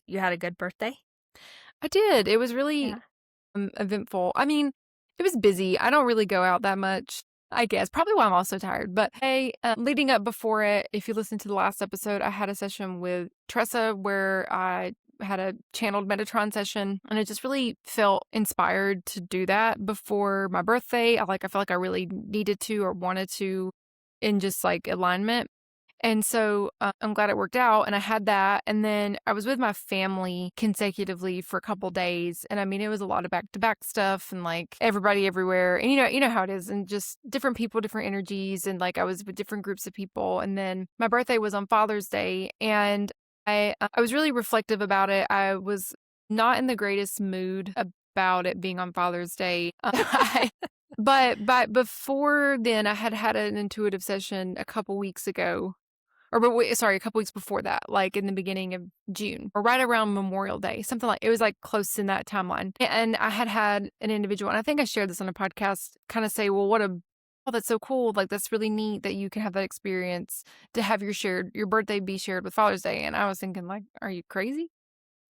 You had a good birthday? I did. It was really Yeah. eventful. I mean, it was busy. I don't really go out that much, I guess. Probably why I'm also tired. But hey, leading up before it, if you listen to the last episode, I had a session with Tressa where I had a channeled Metatron session, and I just really felt inspired to do that before my birthday. I felt like I really needed to or wanted to in just like alignment. And so I'm glad it worked out. And I had that. And then I was with my family consecutively for a couple days. And I mean, it was a lot of back to back stuff and like everybody everywhere. And you know how it is. And just different people, different energies. And like I was with different groups of people. And then my birthday was on Father's Day. And I was really reflective about it. I was not in the greatest mood about it being on Father's Day. But before then, I had an intuitive session a couple weeks ago a couple weeks before that, like in the beginning of June or right around Memorial Day, something like it was like close in that timeline. And I had an individual, and I think I shared this on a podcast, kind of say, well, oh, that's so cool. Like, that's really neat that you can have that experience to have your birthday be shared with Father's Day. And I was thinking, like, are you crazy?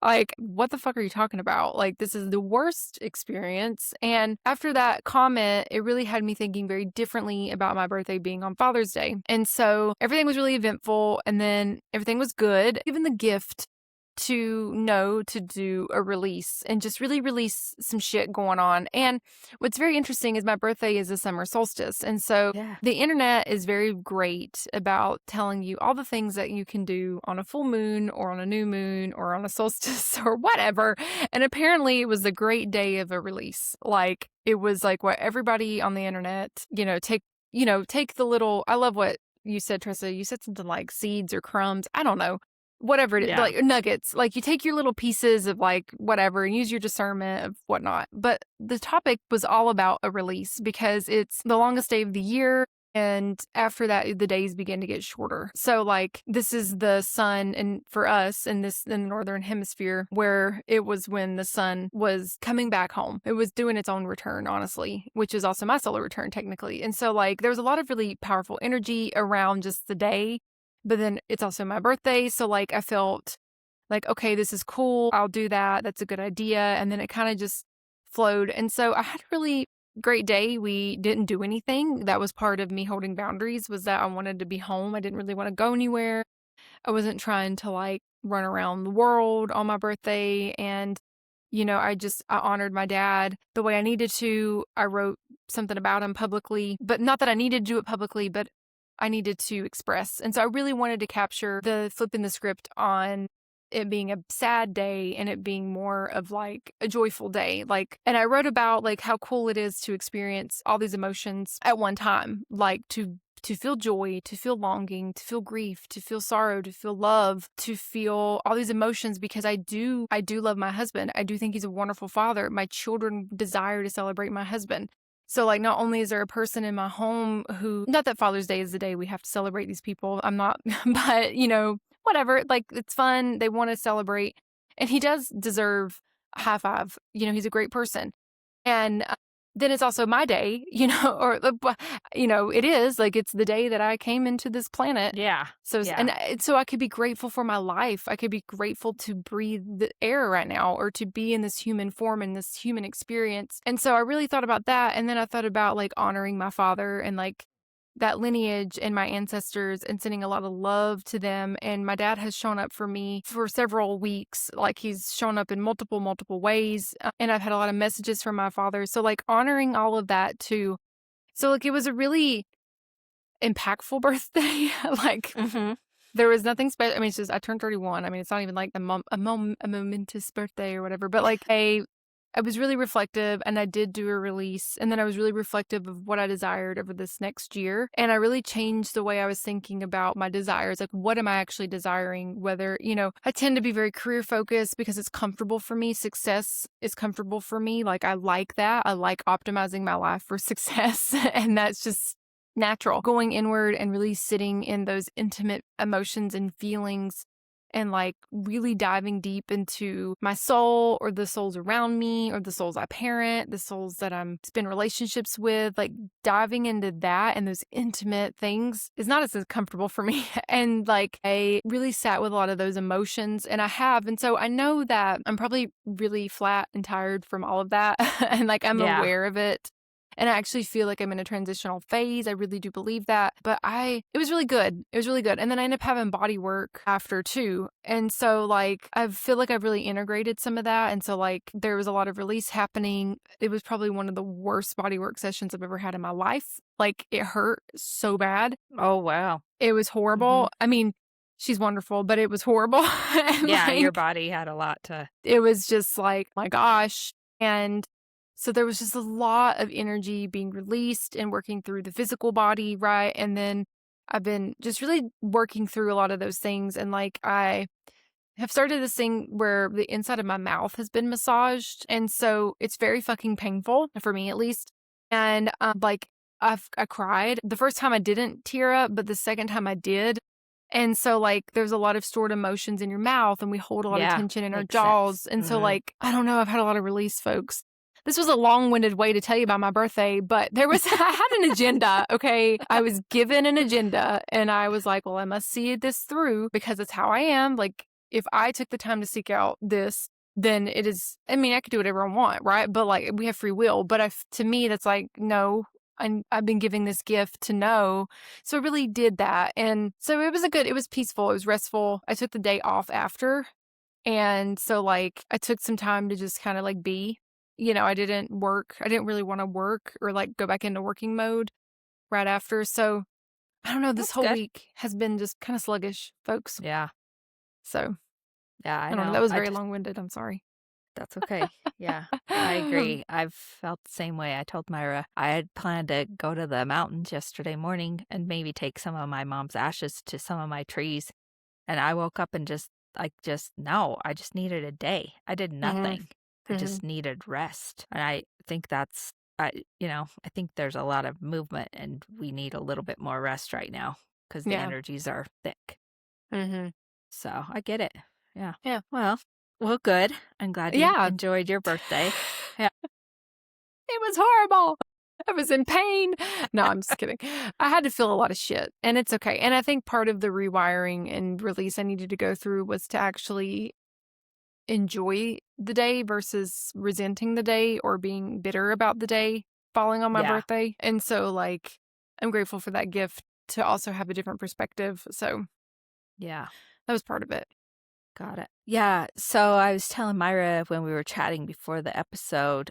Like, what the fuck are you talking about? Like, this is the worst experience. And after that comment, it really had me thinking very differently about my birthday being on Father's Day. And so everything was really eventful, and then everything was good. Even the gift to know to do a release and just really release some shit going on. And what's very interesting is my birthday is a summer solstice. And so Yeah. the internet is very great about telling you all the things that you can do on a full moon or on a new moon or on a solstice or whatever. And apparently it was a great day of a release. Like it was like what everybody on the internet, take the little, I love what you said, Tressa. You said something like seeds or crumbs. I don't know whatever it is, Yeah. like nuggets, like you take your little pieces of like whatever and use your discernment of whatnot. But the topic was all about a release because it's the longest day of the year. And after that, the days begin to get shorter. So like this is the sun, and for us in the northern hemisphere, where it was when the sun was coming back home. It was doing its own return, honestly, which is also my solar return technically. And so like there was a lot of really powerful energy around just the day, but then it's also my birthday. So like I felt like, okay, this is cool. I'll do that. That's a good idea. And then it kind of just flowed. And so I had a really great day. We didn't do anything. That was part of me holding boundaries, was that I wanted to be home. I didn't really want to go anywhere. I wasn't trying to like run around the world on my birthday. And, I honored my dad the way I needed to. I wrote something about him publicly, but not that I needed to do it publicly, but I needed to express. And so I really wanted to capture the flipping the script on it being a sad day and it being more of like a joyful day. Like, and I wrote about like how cool it is to experience all these emotions at one time, like to feel joy, to feel longing, to feel grief, to feel sorrow, to feel love, to feel all these emotions, because I do love my husband. I do think he's a wonderful father. My children desire to celebrate my husband. So like not only is there a person in my home who, not that Father's Day is the day we have to celebrate these people. I'm not, but whatever, like it's fun. They want to celebrate, and he does deserve a high five. He's a great person. And then it's also my day, it is like it's the day that I came into this planet. Yeah. So, Yeah. and so I could be grateful for my life. I could be grateful to breathe the air right now, or to be in this human form and this human experience. And so I really thought about that. And then I thought about like honoring my father and like that lineage and my ancestors and sending a lot of love to them. And my dad has shown up for me for several weeks. Like he's shown up in multiple ways. And I've had a lot of messages from my father. So like honoring all of that too. So like it was a really impactful birthday. Like Mm-hmm. there was nothing special. I mean, it's just I turned 31. I mean, it's not even like a momentous birthday or whatever. But like I was really reflective, and I did do a release, and then I was really reflective of what I desired over this next year. And I really changed the way I was thinking about my desires. Like, what am I actually desiring? Whether, I tend to be very career focused because it's comfortable for me. Success is comfortable for me. Like, I like that. I like optimizing my life for success. And that's just natural. Going inward and really sitting in those intimate emotions and feelings and like really diving deep into my soul or the souls around me or the souls I parent, the souls that I'm spend relationships with, like diving into that and those intimate things is not as comfortable for me. And like I really sat with a lot of those emotions, and I have. And so I know that I'm probably really flat and tired from all of that. And like I'm Yeah. aware of it. And I actually feel like I'm in a transitional phase. I really do believe that. But it was really good. It was really good. And then I ended up having body work after too. And so like I feel like I've really integrated some of that. And so like there was a lot of release happening. It was probably one of the worst body work sessions I've ever had in my life. Like it hurt so bad. Oh, wow. It was horrible. I mean, she's wonderful, but it was horrible. And Yeah, your like body had a lot to. it was just like, my gosh. And so there was just a lot of energy being released and working through the physical body, right? And then I've been just really working through a lot of those things. And like I have started this thing where the inside of my mouth has been massaged. And so it's very fucking painful for me, at least. And like I cried. The first time I didn't tear up, but the second time I did. And so like there's a lot of stored emotions in your mouth, and we hold a lot of Yeah, tension in our makes sense. jaws. And so like, I don't know, I've had a lot of release, folks. This was a long-winded way to tell you about my birthday, but I had an agenda, okay? I was given an agenda, and I was like, well, I must see this through because it's how I am. Like, if I took the time to seek out this, then it is, I mean, I could do whatever I want, right? But like, we have free will. But to me, that's like, no, I've been giving this gift to know. So I really did that. And so it was peaceful. It was restful. I took the day off after. And so like, I took some time to just kind of like be. I didn't work. I didn't really want to work or like go back into working mode right after. So I don't know. This That's whole good. week has been just kind of sluggish, folks. Yeah. So Yeah, I I don't know. know. That was very long winded. I'm sorry. That's okay. Yeah, I agree. I've felt the same way. I told Myra I had planned to go to the mountains yesterday morning and maybe take some of my mom's ashes to some of my trees. And I woke up and no, I just needed a day. I did nothing. I just needed rest. And I think I think there's a lot of movement and we need a little bit more rest right now because the Yeah. energies are thick. Mm-hmm. So I get it. Yeah. Yeah. Well, good. I'm glad you Yeah. enjoyed your birthday. Yeah. It was horrible. I was in pain. No, I'm just kidding. I had to feel a lot of shit, and it's okay. And I think part of the rewiring and release I needed to go through was to actually enjoy the day versus resenting the day or being bitter about the day falling on my Yeah. birthday. And so, like, I'm grateful for that gift to also have a different perspective. So Yeah. that was part of it. Got it. Yeah. So I was telling Myra when we were chatting before the episode,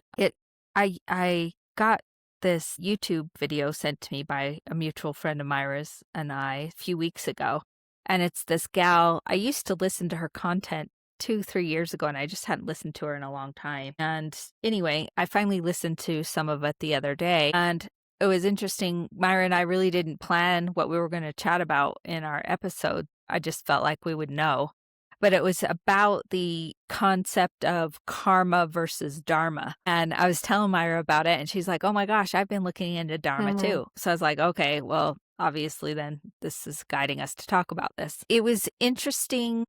I got this YouTube video sent to me by a mutual friend of Myra's and I a few weeks ago. And it's this gal. I used to listen to her content 2-3 years ago, and I just hadn't listened to her in a long time. And anyway, I finally listened to some of it the other day, and it was interesting. Myra and I really didn't plan what we were going to chat about in our episode. I just felt like we would know. But it was about the concept of karma versus Dharma. And I was telling Myra about it, and she's like, oh my gosh, I've been looking into Dharma too. So I was like, okay, well, obviously then this is guiding us to talk about this. It was interesting.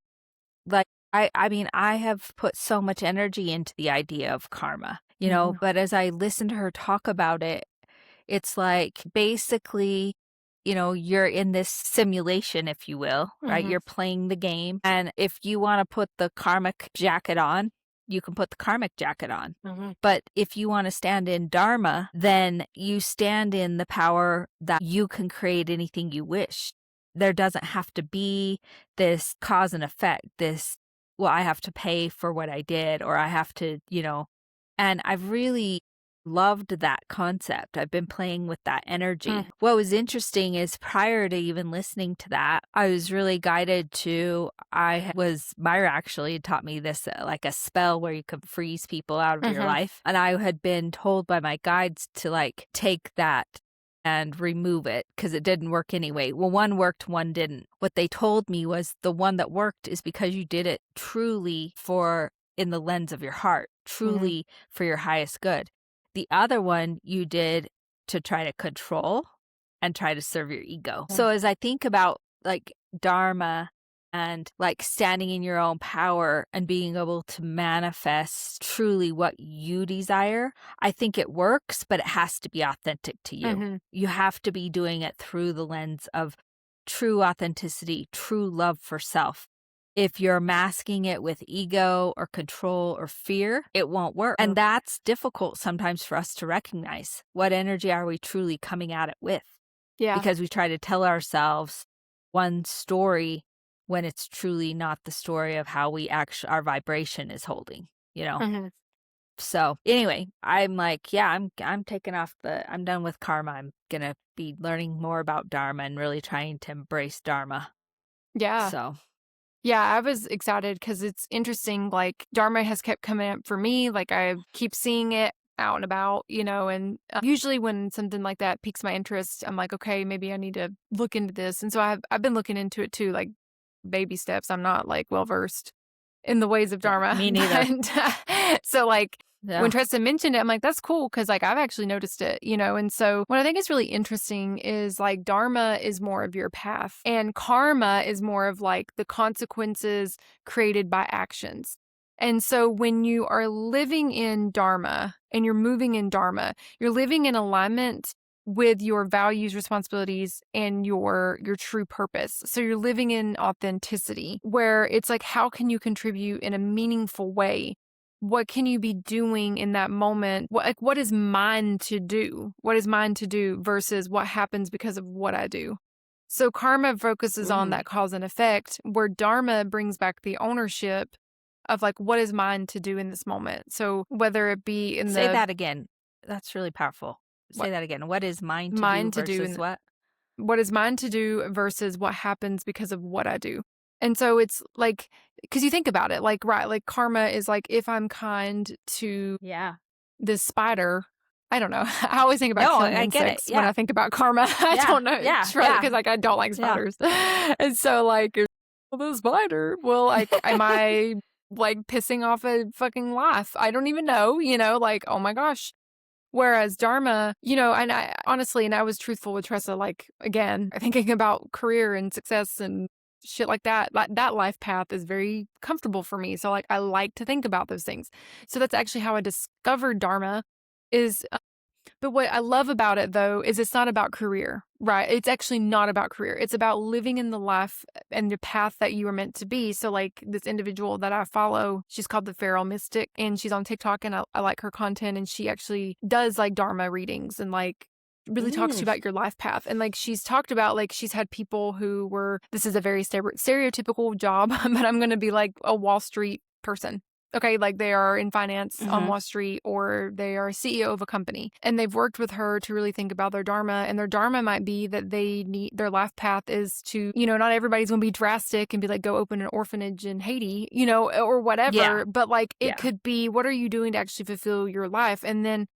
Like, I mean, I have put so much energy into the idea of karma, but as I listened to her talk about it, it's like basically, you're in this simulation, if you will, right? You're playing the game. And if you want to put the karmic jacket on, you can put the karmic jacket on. But if you want to stand in Dharma, then you stand in the power that you can create anything you wish. There doesn't have to be this cause and effect, I have to pay for what I did, or I have to, and I've really loved that concept. I've been playing with that energy. What was interesting is prior to even listening to that, I was really guided to, Myra actually taught me this, like a spell where you can freeze people out of your life. And I had been told by my guides to like take that and remove it because it didn't work anyway. Well, one worked, one didn't. What they told me was the one that worked is because you did it truly in the lens of your heart, truly for your highest good. The other one you did to try to control and try to serve your ego. So as I think about like Dharma and like standing in your own power and being able to manifest truly what you desire. I think it works, but it has to be authentic to you. Mhm. You have to be doing it through the lens of true authenticity, true love for self. If you're masking it with ego or control or fear, it won't work. And that's difficult sometimes for us to recognize. What energy are we truly coming at it with? Yeah. Because we try to tell ourselves one story when it's truly not the story of how we actually, our vibration is holding, you know? Mhm. So anyway, I'm like, yeah, I'm taking off I'm done with karma. I'm gonna be learning more about Dharma and really trying to embrace Dharma. Yeah. So Yeah, I was excited because it's interesting, like, Dharma has kept coming up for me, like, I keep seeing it out and about, and, usually when something like that piques my interest, I'm like, "Okay, maybe I need to look into this," and so I've been looking into it too, like, baby steps. I'm not, like, well-versed in the ways of Dharma, me neither. but so, like, when Yeah. Tressa mentioned it, I'm like, "That's cool," because like, I've actually noticed it, and so what I think is really interesting is, like, Dharma is more of your path, and karma is more of, like, the consequences created by actions. And so when you are living in Dharma and you're moving in Dharma, you're living in alignment with your values, responsibilities, and your true purpose. So you're living in authenticity, where it's like, how can you contribute in a meaningful way? What can you be doing in that moment? What is mine to do? What is mine to do versus what happens because of what I do? So karma focuses on Ooh. that cause and effect, where Dharma brings back the ownership of like, what is mine to do in this moment? So whether it be in Say the that again. That's really powerful. what Say that again. What is mine to do mine to do versus in what? what is mine to do versus what happens because of what I do. And so it's like, because you think about it, like, right, like karma is like, if I'm kind to Yeah. this spider, I don't know. I always think about No, killing I get it. insects when Yeah. I think about karma. I Yeah. don't know. Yeah. Because Yeah. like I don't like Yeah. spiders. And so like, well, the spider, well, like, am I like pissing off a fucking life? I don't even know, like, oh my gosh. Whereas Dharma, and I honestly, and I was truthful with Tressa, like, again, thinking about career and success and shit like that, that life path is very comfortable for me. So, like, I like to think about those things. So that's actually how I discovered Dharma is but what I love about it, though, is it's not about career, right? It's actually not about career. It's about living in the life and the path that you are meant to be. So, like this individual that I follow, she's called the Feral Mystic, and she's on TikTok, and I like her content. And she actually does like Dharma readings and like really talks to you Mm. about your life path. And like she's talked about, like, she's had people who were, this is a very stereotypical job, but I'm going to be like a Wall Street person. Okay, like they are in finance on Mhm. Wall Street, or they are CEO of a company, and they've worked with her to really think about their Dharma. And their Dharma might be that they need, their life path is to, not everybody's going to be drastic and be like, go open an orphanage in Haiti, or Yeah. whatever. But like, it Yeah. could be, what are you doing to actually fulfill your life? And then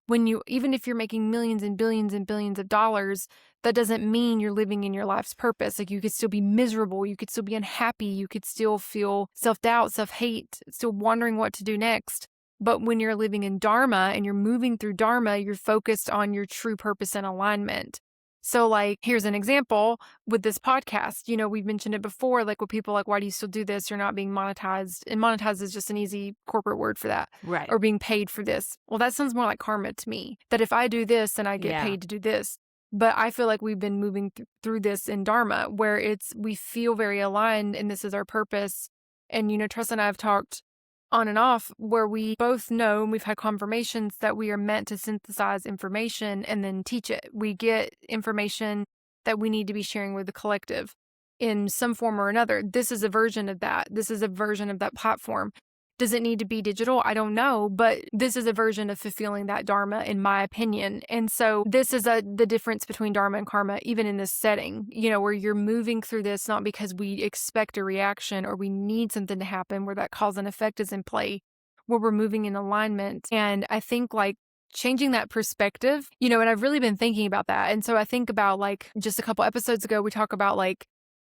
when you, even if you're making millions and billions of dollars, that doesn't mean you're living in your life's purpose. Like, you could still be miserable, you could still be unhappy, you could still feel self-doubt, self-hate, still wondering what to do next. But when you're living in Dharma and you're moving through Dharma, you're focused on your true purpose and alignment. So, like, here's an example with this podcast. We've mentioned it before, like, with people like, why do you still do this? You're not being monetized. And monetized is just an easy corporate word for that, Right. or being paid for this. Well, that sounds more like karma to me, that if I do this, then I get Yeah. paid to do this. But I feel like we've been moving through this in Dharma, where we feel very aligned and this is our purpose. And, Tressa and I have talked on and off where we both know, and we've had confirmations that we are meant to synthesize information and then teach it. We get information that we need to be sharing with the collective in some form or another. This is a version of that. This is a version of that platform. Does it need to be digital? I don't know, but this is a version of fulfilling that Dharma, in my opinion. And so this is the difference between Dharma and karma, even in this setting, where you're moving through this not because we expect a reaction or we need something to happen, where that cause and effect is in play, where we're moving in alignment. And I think, like, changing that perspective, and I've really been thinking about that. And so I think about, like, just a couple episodes ago, we talk about, like,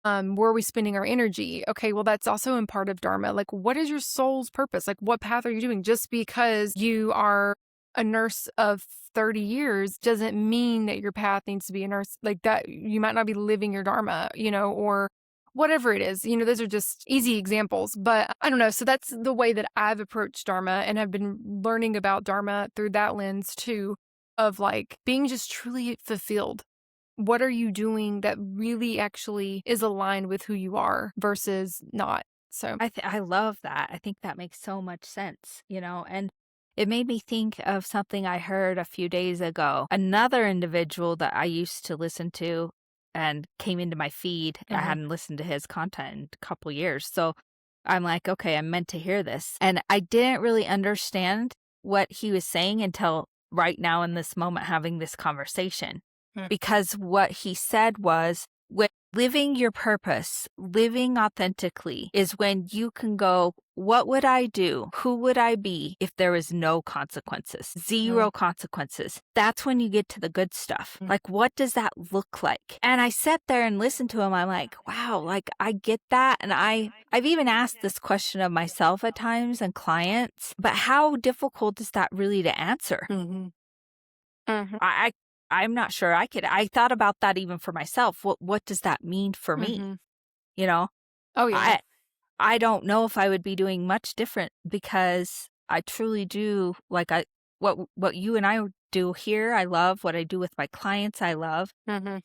where are we spending our energy? Okay, well, that's also in part of Dharma. Like, what is your soul's purpose? Like, what path are you doing? Just because you are a nurse of 30 years doesn't mean that your path needs to be a nurse. Like that, you might not be living your Dharma, or whatever it is. Those are just easy examples, but I don't know. So that's the way that I've approached Dharma, and have been learning about Dharma through that lens too, of like being just truly fulfilled. What are you doing that really actually is aligned with who you are versus not? So I love that. I think that makes so much sense, and it made me think of something I heard a few days ago. Another individual that I used to listen to and came into my feed. I mhm, hadn't listened to his content in a couple years. So I'm like, okay, I'm meant to hear this. And I didn't really understand what he was saying until right now in this moment having this conversation. mm, Because what he said was, when living your purpose, living authentically is when you can go, what would I do? Who would I be if there was no consequences? mm, Zero consequences. That's when you get to the good stuff. mm, Like, what does that look like? And I sat there and listened to him. I'm like, wow, like I get that. And I've even asked this question of myself at times and clients, but how difficult is that really to answer? mhm, mhm, I I'm not sure I could. I thought about that even for myself. What does that mean for me? mhm. You know, Oh yeah. I I don't know if I would be doing much different because I truly do like what you and I do here. I love what I do with my clients. I love. Mhm,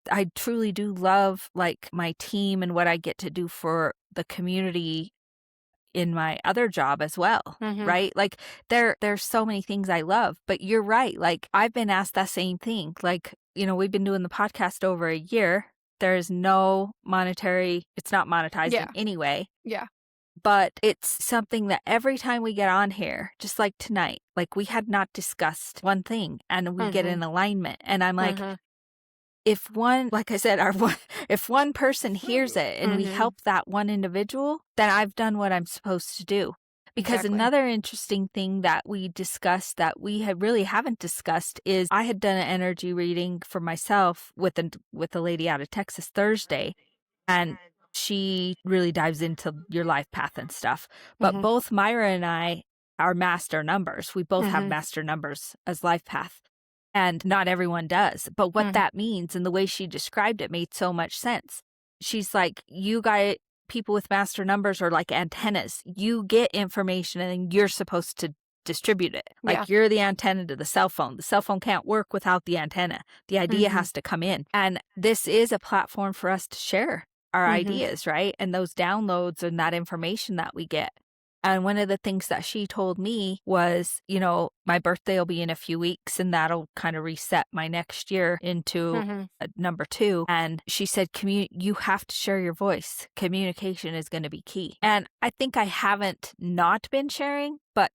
I truly do love like my team and what I get to do for the community in my other job as well, mhm. right? Like there's so many things I love, but you're right. Like I've been asked that same thing. Like, we've been doing the podcast over a year. There's no monetary, it's not monetized in Yeah, any way, yeah. but it's something that every time we get on here, just like tonight, like we had not discussed one thing and we get Mhm, in alignment. And I'm like, mhm, if one, like I said, if one person hears it and we mhm. help that one individual, then I've done what I'm supposed to do. Because Exactly. another interesting thing that we discussed that we had really haven't discussed is I had done an energy reading for myself with a lady out of Texas Thursday, and she really dives into your life path and stuff. But Mhm, both Myra and I are master numbers. We both have mhm, master numbers as life path. And not everyone does. But what mhm. that means and the way she described it made so much sense. She's like, you guys, people with master numbers are like antennas. You get information and then you're supposed to distribute it. Yeah. Like you're the antenna to the cell phone. The cell phone can't work without the antenna. The idea Mhm, has to come in. And this is a platform for us to share our mhm. ideas, right? And those downloads and that information that we get. And one of the things that she told me was, my birthday will be in a few weeks and that'll kind of reset my next year into Mhm. number two. And she said, you have to share your voice. Communication is going to be key. And I think I haven't not been sharing, but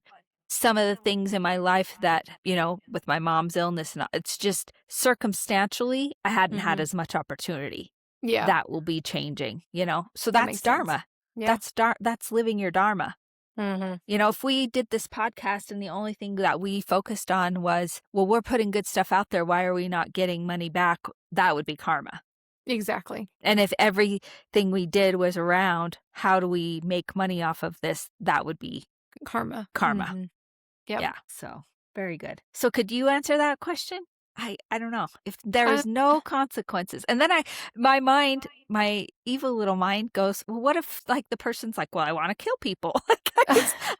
some of the things in my life that, with my mom's illness, and it's just circumstantially, I hadn't had Mhm. as much opportunity. Yeah, That will be changing. So that that's makes sense. Dharma. Yeah. That's living your Dharma. Mhm. If we did this podcast and the only thing that we focused on was, well, we're putting good stuff out there, why are we not getting money back? That would be karma. Exactly. And if everything we did was around, how do we make money off of this? That would be Karma. karma. Mhm. Yep. Yeah. So very good. So could you answer that question? I don't know if there Uh, is no consequences. And then my evil little mind goes, well, what if like the person's like, well, I want to kill people. Like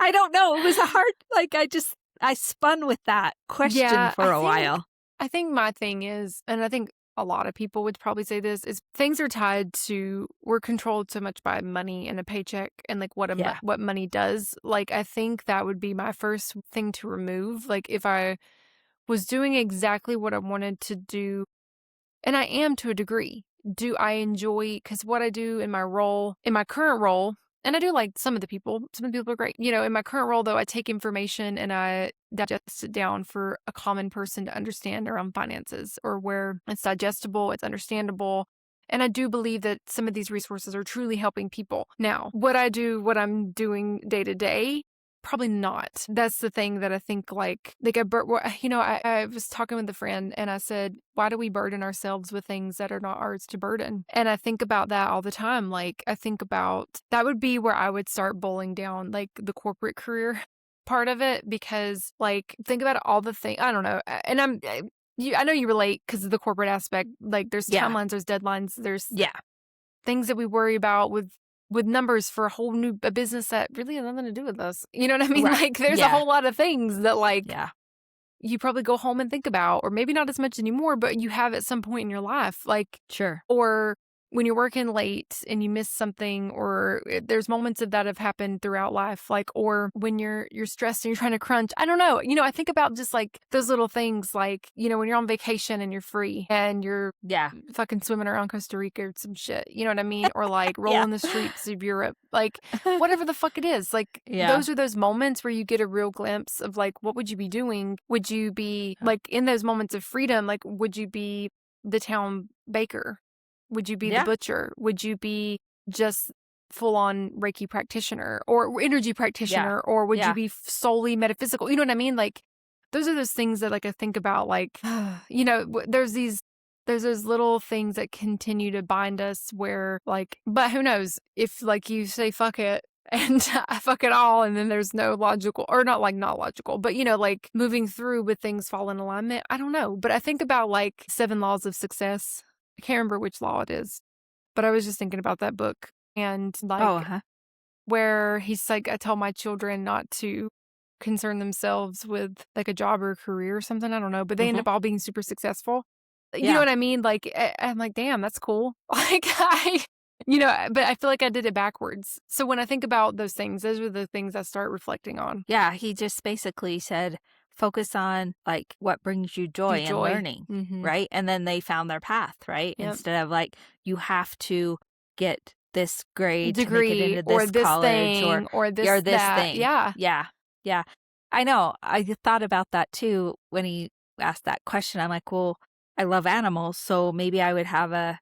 I don't know. It was a hard, like, I spun with that question yeah, for a while. I think my thing is, and I think a lot of people would probably say this, is things are tied to, we're controlled so much by money and a paycheck and like Yeah. what money does. Like I think that would be my first thing to remove. Like if I was doing exactly what I wanted to do, and I am to a degree. Do I enjoy, because what I do in my role, in my current role, and I do like some of the people are great. In my current role though, I take information and I digest it down for a common person to understand around finances, or where it's digestible, it's understandable. And I do believe that some of these resources are truly helping people. Now, what I'm doing day to day, probably not. That's the thing that I think, I was talking with a friend and I said, why do we burden ourselves with things that are not ours to burden? And I think about that all the time. Like, I think about that would be where I would start bowling down, like the corporate career part of it, because like, think about all the things, I don't know. And I know you relate because of the corporate aspect. Like, there's Yeah. timelines, there's deadlines, Yeah. things that we worry about with numbers for a business that really has nothing to do with us. You know what I mean? Right. Like there's a Yeah. whole lot of things that like Yeah. you probably go home and think about, or maybe not as much anymore, but you have at some point in your life, like, Sure. or when you're working late and you miss something, or there's moments of that have happened throughout life, like, or when you're stressed and you're trying to crunch. I don't know. I think about just like those little things, like, when you're on vacation and you're free and you're Yeah. fucking swimming around Costa Rica or some shit, you know what I mean? Or like Yeah. rolling the streets of Europe, like whatever the fuck it is. Like Yeah. those are those moments where you get a real glimpse of like, what would you be doing? Would you be like in those moments of freedom? Like, would you be the town baker? Would you be the Yeah. butcher? Would you be just full on Reiki practitioner or energy practitioner? Or would you be solely metaphysical? You know what I mean? Like those are those things that like I think about, like, there's those little things that continue to bind us where like, but who knows if like you say fuck it and I fuck it all, and then there's no logical, or not logical, but like moving through with things fall in alignment. I don't know. But I think about like 7 laws of success. I can't remember which law it is, but I was just thinking about that book, and like where he's like, I tell my children not to concern themselves with like a job or a career or something. I don't know, but they end up all being super successful. You know what I mean? Like, I'm like, damn, that's cool. Like but I feel like I did it backwards. So when I think about those things, those are the things I start reflecting on. Yeah. He just basically said, focus on like what brings you joy and learning. Right. And then they found their path, right? Yep. Instead of like, you have to get this grade degree to make it into or this this college thing or this, or this that. thing. Yeah. Yeah. Yeah. I know. I thought about that too when he asked that question. I'm like, well, I love animals, so maybe I would have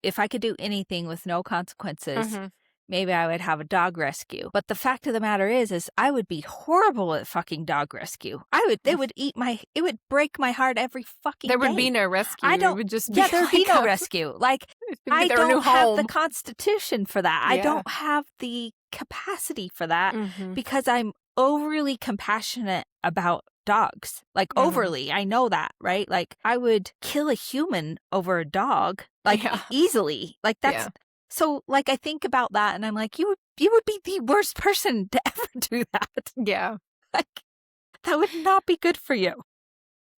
if I could do anything with no consequences, maybe I would have a dog rescue. But the fact of the matter is I would be horrible at fucking dog rescue. It would break my heart every fucking day. There would be no rescue. It would just be there'd be no rescue. Like, I don't have the constitution for that. I don't have the capacity for that because I'm overly compassionate about dogs, like overly. I know that, right? Like I would kill a human over a dog, like easily. Like that's so. Like I think about that, and I'm like, you would be the worst person to ever do that. Yeah, like that would not be good for you.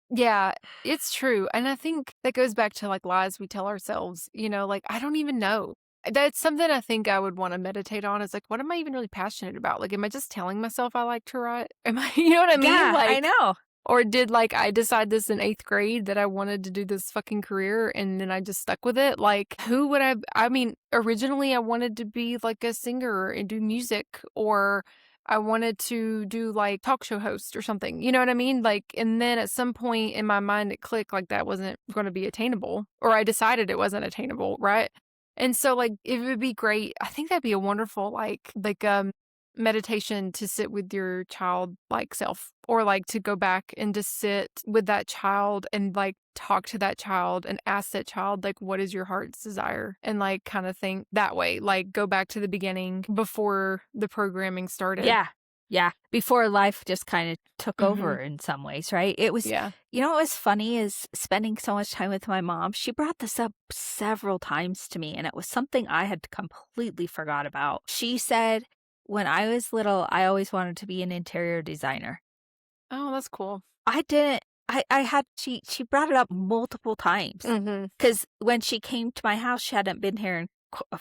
Yeah, it's true, and I think that goes back to like lies we tell ourselves. Like I don't even know. That's something I think I would want to meditate on, is like, what am I even really passionate about? Like, am I just telling myself I like to write? Am I, you know what I mean? Yeah, like, I know. Or did like I decide this in 8th grade that I wanted to do this fucking career, and then I just stuck with it? Like, who would I mean, originally I wanted to be like a singer and do music, or I wanted to do like talk show host or something. You know what I mean? Like, and then at some point in my mind it clicked like that wasn't going to be attainable, or I decided it wasn't attainable, right? And so like it would be great. I think that'd be a wonderful like meditation to sit with your child like self, or like to go back and just sit with that child and like talk to that child and ask that child like, what is your heart's desire? And like kind of think that way, like go back to the beginning before the programming started. Yeah. Before life just kind of took over in some ways, right? It was, what was funny is spending so much time with my mom. She brought this up several times to me, and it was something I had completely forgot about. She said, when I was little, I always wanted to be an interior designer. Oh, that's cool. I didn't. She brought it up multiple times because when she came to my house, she hadn't been here in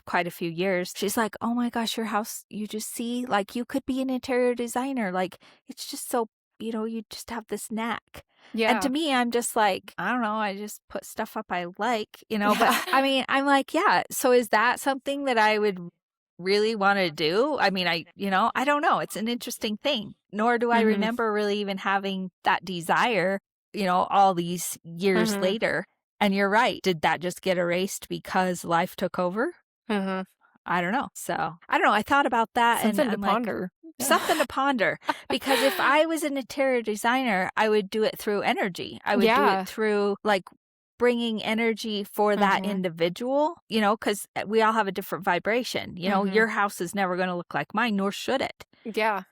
quite a few years. She's like, oh my gosh, your house, you just see, like, you could be an interior designer. Like, it's just so, you just have this knack. Yeah. And to me, I'm just like, I don't know, I just put stuff up I like, but I mean, I'm like, yeah. So is that something that I would really want to do? I mean, I don't know. It's an interesting thing. Nor do I remember really even having that desire, all these years later. And you're right. Did that just get erased because life took over? I don't know. So I don't know. I thought about that. Something and to ponder. Something to ponder. Because if I was an interior designer, I would do it through energy. I would do it through like bringing energy for that individual, because we all have a different vibration. Your house is never going to look like mine, nor should it. Yeah.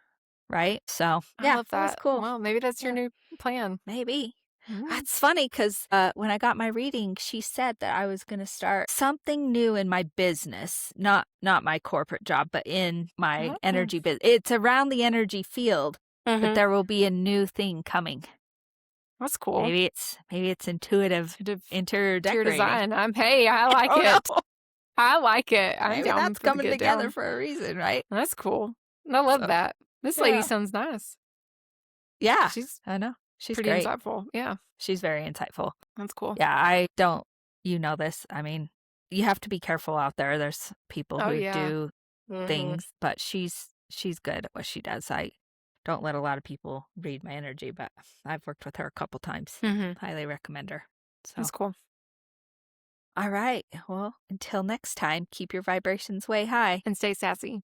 Right? So, I love that. That's cool. Well, maybe that's your new plan. Maybe. Mm. That's funny because when I got my reading, she said that I was going to start something new in my business, not my corporate job, but in my Oh. energy business. It's around the energy field, but Mhm. there will be a new thing coming. That's cool. Maybe it's intuitive interior Interior decorating. design. Hey, I I like don't know. it. I like it. I'm Maybe down that's for the coming get together down. for a reason, right? That's cool. I love So, that. This lady yeah. sounds nice. Yeah, She's I know. She's pretty great. insightful. Yeah, She's very insightful. that's cool. Yeah, I don't you know this. I mean, you have to be careful out there. There's people Oh, who yeah. do Mhm. things, but she's good at what she does. I don't let a lot of people read my energy, but I've worked with her a couple times. Mhm. Highly recommend her. That's So, cool. all right. Well, until next time, keep your vibrations way high. And stay sassy.